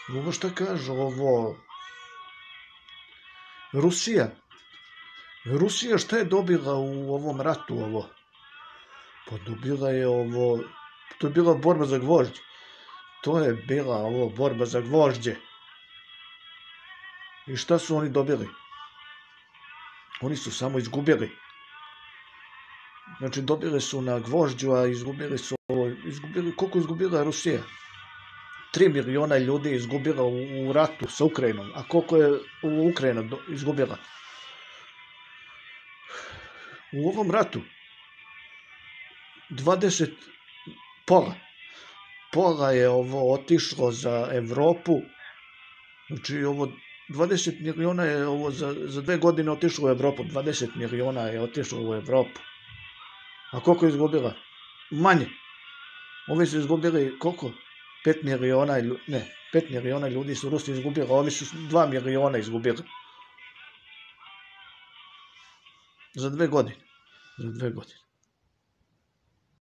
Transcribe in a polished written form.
Ovo šta kaže ovo... Rusija. Rusija šta je dobila u ovom ratu ovo? Pa dobila je ovo... To je bila borba za gvožđe. To je bila ovo borba za gvožđe. I šta su oni dobili? Oni su samo izgubili. Znači dobili su na gvožđu, a izgubili su ovo... Koliko izgubila Rusija? 3 miliona ljudi izgubila u ratu sa Ukrajinom. A koliko je Ukrajina izgubila? U ovom ratu 20 pola je ovo otišlo za Evropu. Znači ovo 20 miliona je ovo za 2 godine otišlo u Evropu. 20 miliona je otišlo u Evropu. A koliko je izgubila? Manje. Ovi su izgubili koliko? 5 miliona, ne, 5 miliona ljudi su Rusi izgubili, ovi su 2 miliona izgubili. Za 2 godine. Za 2 godine.